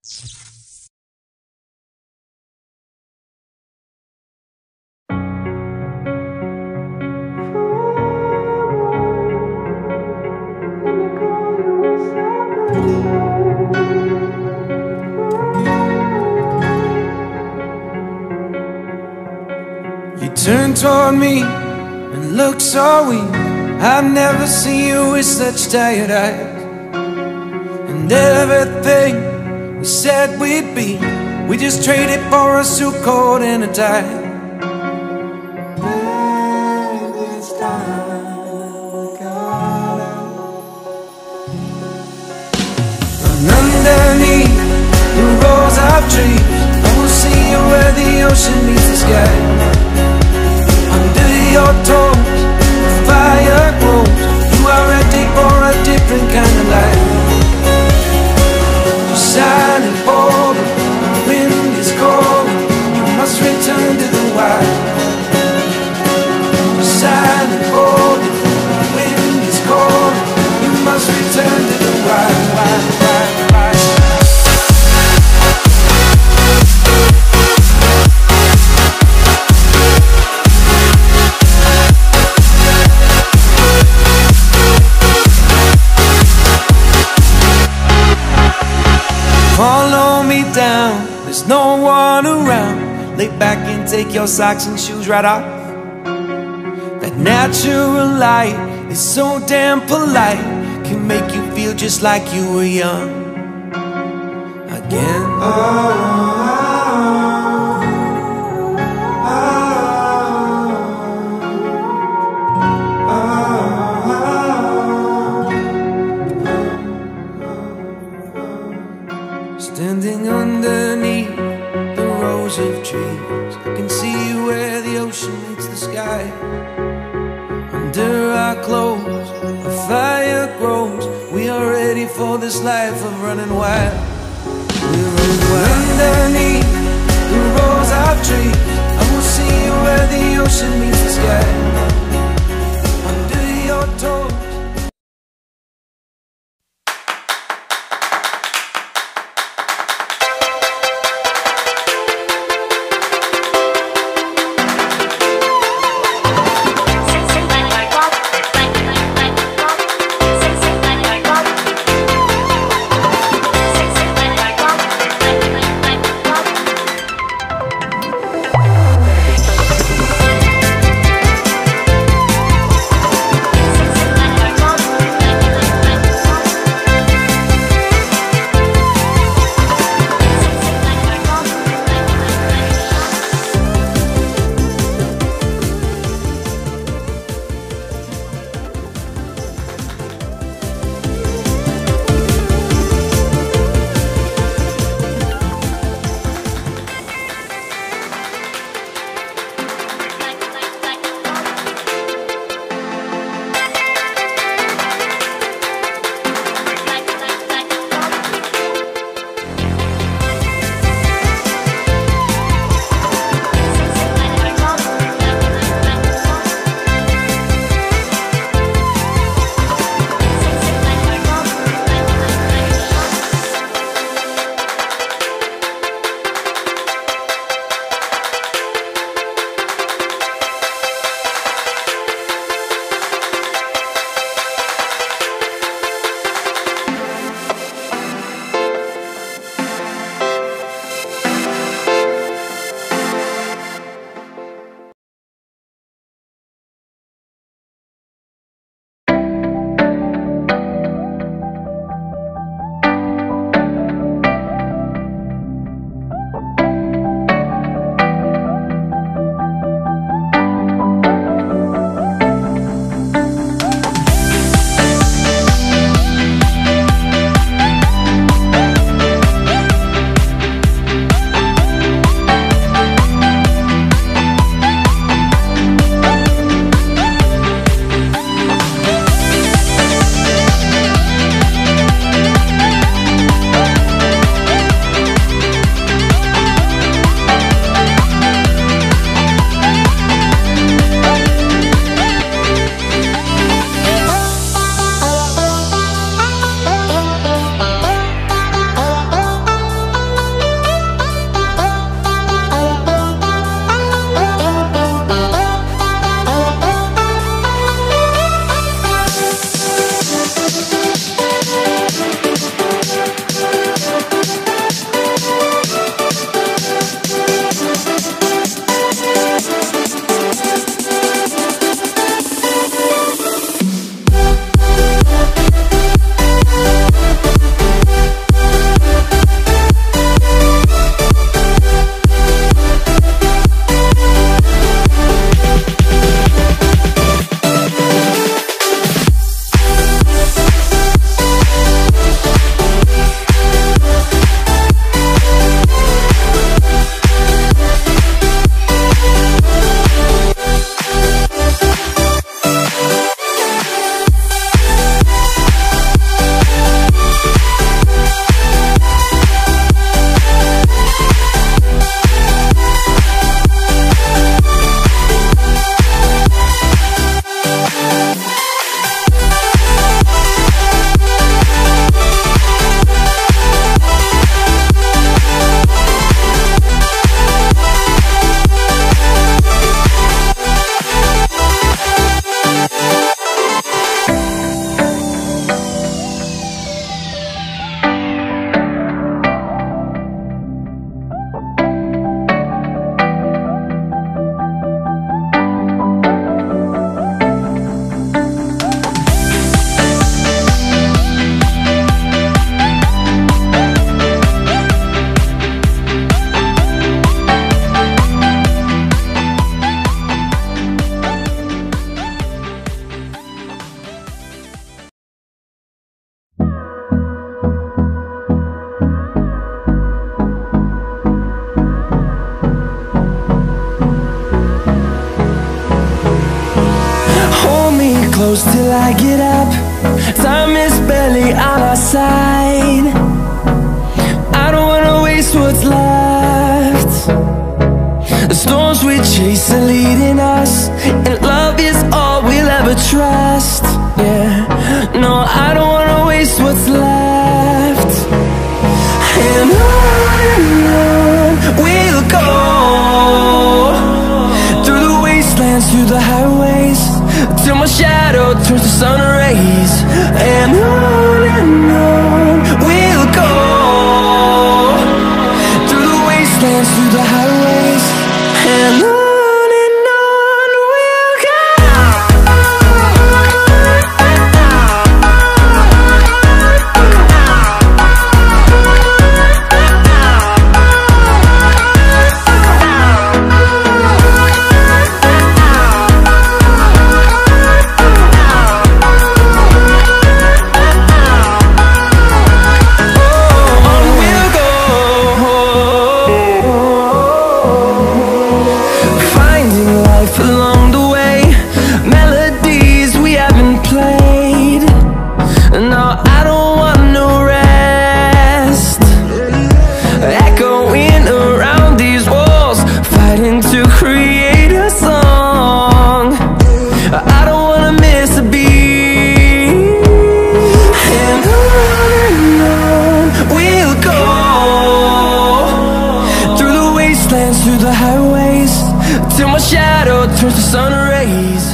You turned toward me and looked so weak. I've never seen you with such tired eyes. And everything we said we'd be, we just traded for a suit coat and a tie. This time we got out. And underneath the rows of trees, I will see you where the ocean meets the sky. Under your toes, the fire grows. You are ready for a different kind of life. You're shining bold, the wind is cold. You must return to the wild. You're shining bold, the wind is cold. You must return to the wild, wild, wild, wild. Follow me down, there's no one around. Lay back and take your socks and shoes right off. That natural light is so damn polite, can make you feel just like you were young again. Standing underneath the rows of trees, I can see where the ocean meets the sky. Under our clothes, a fire grows. We are ready for this life of running wild. We're running wild. Underneath the rows of trees, I will see you where the ocean meets the sky. Under your toes. close till I get up. Time is barely on our side. I don't wanna waste what's left. The storms we chase are leading us, and love is all we'll ever trust. Yeah, no, I don't wanna waste what's left. And on we'll go, through the wastelands, through the highways, till my shadow turns to sun rays. And on we'll go, through the wastelands, through the highways, and on we'll go. Through the highways, till my shadow turns to sun rays.